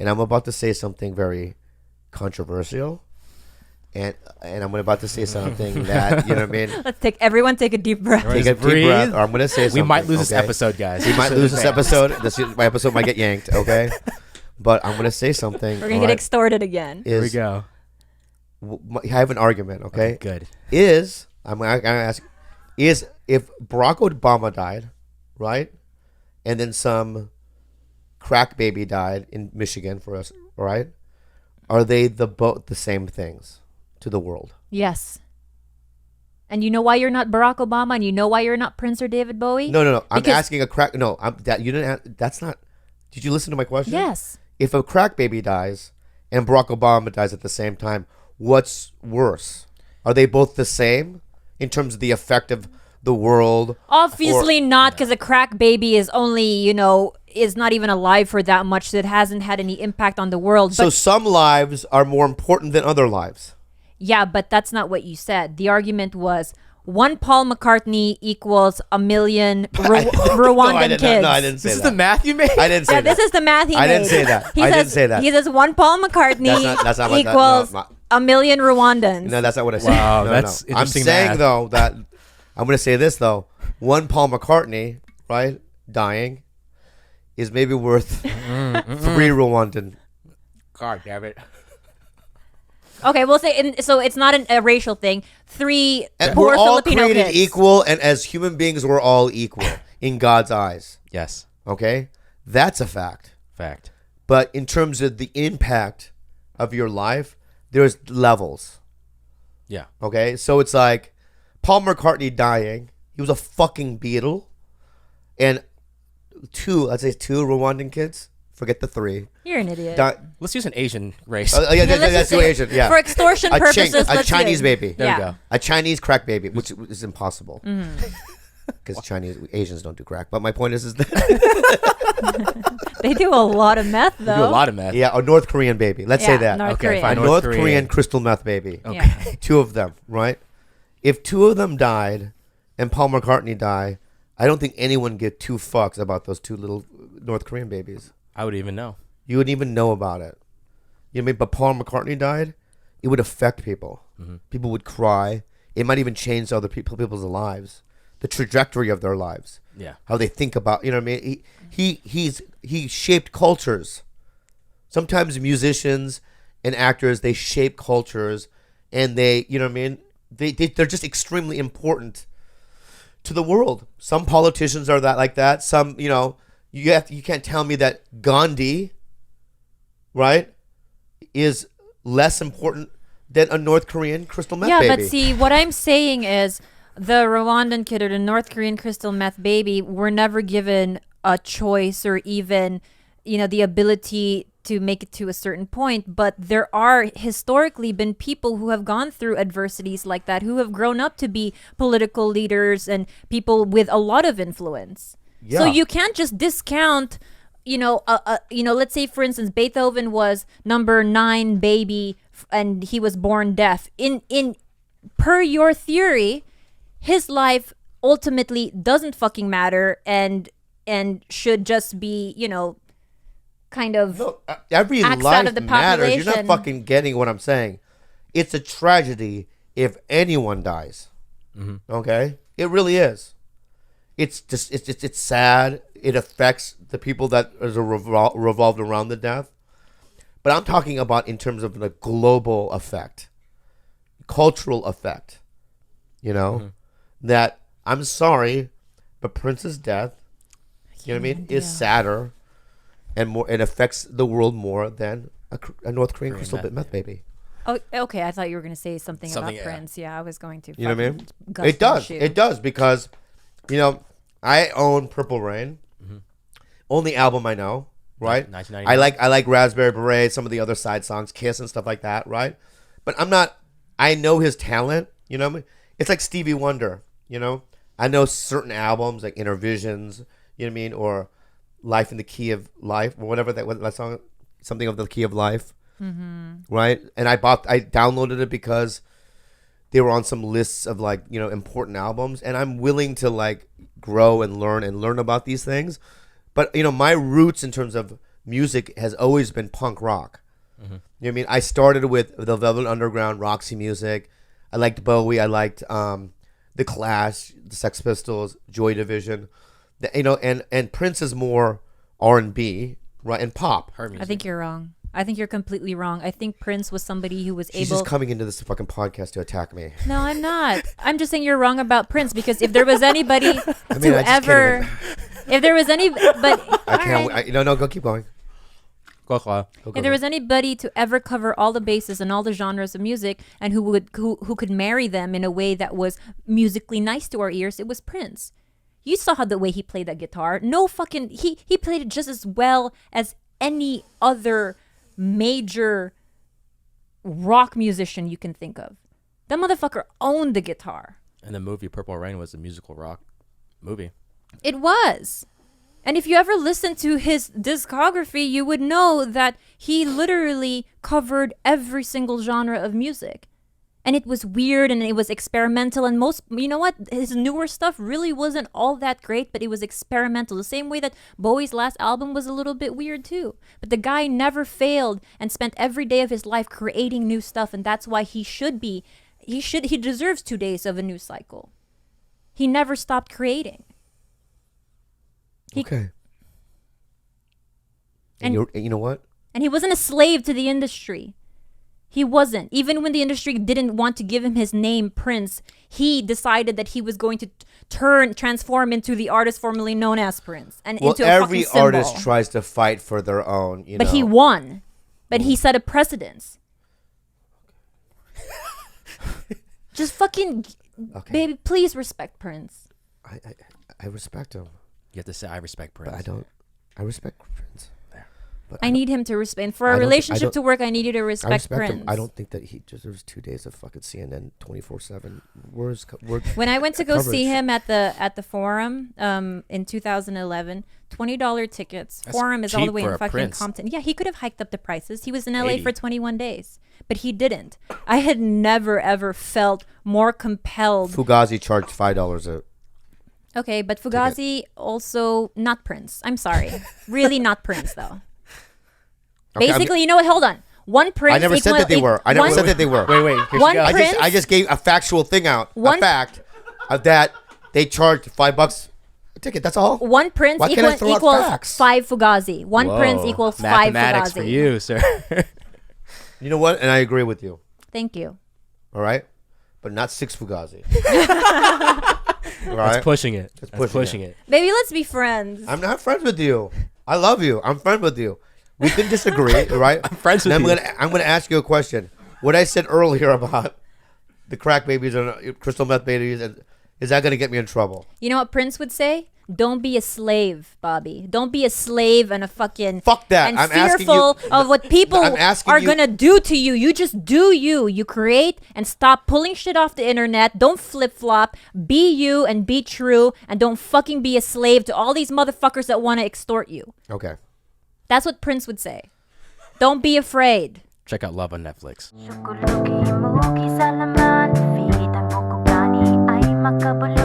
and I'm about to say something very controversial. And I'm about to say something that, you know what I mean? Let's everyone take a deep breath. Take a deep breath, or I'm going to say something. We might lose this episode, guys. We might lose this episode. My episode might get yanked, okay? But I'm going to say something. We're going to get extorted again. Here we go. I have an argument, okay? Good. I'm going to ask, if Barack Obama died, right? And then some crack baby died in Michigan for us, right? Are they both the same things to the world? Yes. And you know why you're not Barack Obama, and you know why you're not Prince or David Bowie? No. I'm asking a crack. No, you didn't. That's not. Did you listen to my question? Yes. If a crack baby dies and Barack Obama dies at the same time, what's worse? Are they both the same in terms of the effect of the world? Obviously not, because a crack baby is only, is not even alive for that much, so it hasn't had any impact on the world. So some lives are more important than other lives. Yeah, but that's not what you said. The argument was one Paul McCartney equals a million Rwandan kids. No, I didn't say that. This is the math you made? I didn't say that. This is the math he made. I didn't say that. I didn't say that. He says one Paul McCartney equals a million Rwandans. No, that's not what I said. Wow, no, that's interesting. I'm saying, though, that I'm going to say this, though. One Paul McCartney, right, dying, is maybe worth 3 Rwandan. God damn it. Okay, we'll say, so it's not a racial thing. 3 and poor we're all Filipino created kids. equal, and as human beings, we're all equal in God's eyes. Yes. Okay? That's a fact. Fact. But in terms of the impact of your life, there's levels. Yeah. Okay? So it's like Paul McCartney dying. He was a fucking Beatle. And let's say 2 Rwandan kids. Forget the 3. You're an idiot. Let's use an Asian race. That's too Asian. Yeah. For extortion purposes, a Chinese baby. There we go. A Chinese crack baby, which is impossible. Because Asians don't do crack. But my point is that they do a lot of meth, though. They do a lot of meth. Yeah, a North Korean baby. Let's say that. North Okay, Korean. fine. A North Korean crystal meth baby. Okay. Yeah. 2 of them, right? If 2 of them died and Paul McCartney died, I don't think anyone give 2 fucks about those 2 little North Korean babies. I would even know. You wouldn't even know about it. You know what I mean? But Paul McCartney died, it would affect people. People would cry. It might even change other people's lives, the trajectory of their lives. Yeah. How they think about, you know what I mean? He shaped cultures. Sometimes musicians and actors, they shape cultures, and they, you know what I mean? They're just extremely important to the world. Some politicians are like that. Some, you can't tell me that Gandhi, right, is less important than a North Korean crystal meth baby. Yeah, but see, what I'm saying is the Rwandan kid or the North Korean crystal meth baby were never given a choice or even, the ability to make it to a certain point. But there are historically been people who have gone through adversities like that, who have grown up to be political leaders and people with a lot of influence. Yeah. So you can't just discount, let's say, for instance, Beethoven was number 9 baby and he was born deaf. Per your theory, his life ultimately doesn't fucking matter and should just be, kind of every axed life out of the matters. You're not population. fucking getting what I'm saying. It's a tragedy if anyone dies. Okay? It really is. It's just it's sad. It affects the people that is revolved around the death. But I'm talking about in terms of the global effect, cultural effect. That I'm sorry, but Prince's death, you know what I mean, is sadder and more. It affects the world more than a North Korean crystal meth baby. Oh, okay. I thought you were going to say something about yeah. Prince. Yeah, I was going to. You know what I mean? Gust It does. the shoe. It does because, I own Purple Rain, only album I know, right? 1999. I like Raspberry Beret, some of the other side songs, Kiss and stuff like that, right? But I know his talent, you know what I mean? It's like Stevie Wonder, I know certain albums like Inner Visions, you know what I mean? Or Life in the Key of Life, or whatever that song, something of the Key of Life, right? And I downloaded it because they were on some lists of important albums, and I'm willing to grow and learn about these things. But my roots in terms of music has always been punk rock. You know what I mean? I started with the Velvet Underground, Roxy Music. I liked Bowie. I liked the Clash, the Sex Pistols, Joy Division. And Prince is more R&B, right, and pop. Her music. I think you're wrong. I think you're completely wrong. I think Prince was somebody who was She's able. just coming into this fucking podcast to attack me. No, I'm not. I'm just saying you're wrong about Prince because if there was anybody I just can't even- if there was any, but I can't. No, go keep going. Go, Clara. Go, if there was anybody to ever cover all the bases and all the genres of music and who could marry them in a way that was musically nice to our ears, it was Prince. You saw how the way he played that guitar. No fucking he played it just as well as any other major rock musician you can think of. That motherfucker owned the guitar. And the movie Purple Rain was a musical rock movie. It was. And if you ever listen to his discography, you would know that he literally covered every single genre of music. And it was weird and it was experimental. And most, you know what? His newer stuff really wasn't all that great, but it was experimental. The same way that Bowie's last album was a little bit weird too. But the guy never failed and spent every day of his life creating new stuff. And that's why he deserves 2 days of a new cycle. He never stopped creating. Okay. And you know what? And he wasn't a slave to the industry. He wasn't. Even when the industry didn't want to give him his name, Prince, he decided that he was going to transform into the artist formerly known as Prince. And into a every fucking symbol. artist tries to fight for their own, But he won. But he set a precedence. Just fucking, baby, please respect Prince. I respect him. You have to say, I respect Prince. But I don't. I respect Prince. But I need him to respect. And for I a don't- I relationship don't- to work, I need you to I respect respect Prince. him. I don't think that he deserves 2 days of fucking CNN 24/7. Where's When I went to go see coverage? him at the Forum in 2011, $20 tickets. That's Forum is all the cheap way for in a fucking Prince. Compton. Yeah, he could have hiked up the prices. He was in LA 80. for 21 days, but he didn't. I had never ever felt more compelled. Fugazi charged $5 a. Okay, but Fugazi also not Prince. I'm sorry, really not Prince though. Okay, Basically, you know what? Hold on. One Prince. I never said that they were. I never said that they were. Wait, here One she goes. Prince- I just gave a factual thing out. One- A fact of that they charged $5 a ticket. That's all. One Prince Why can't I throw out equals facts? 5 Fugazi. One Prince Whoa. equals 5 Mathematics Fugazi. for you, sir. You know what? And I agree with you. Thank you. All right, but not 6 Fugazi. All right. That's pushing it. That's That's pushing pushing it. Baby, let's be friends. I'm not friends with you. I love you. I'm friends with you. We can disagree, right? I'm friends with you. I'm gonna ask you a question. What I said earlier about the crack babies and crystal meth babies, is that gonna get me in trouble? You know what Prince would say? Don't be a slave, Bobby. Don't be a slave and a fucking Fuck that. and I'm asking fearful you- of what people I'm asking are you- gonna do to you. You just do you. You create and stop pulling shit off the internet. Don't flip flop. Be you and be true, and don't fucking be a slave to all these motherfuckers that want to extort you. Okay. That's what Prince would say. Don't be afraid. Check out Love on Netflix. Syukulugi mo kisalaman, feed ang bukog gani ay makabulong.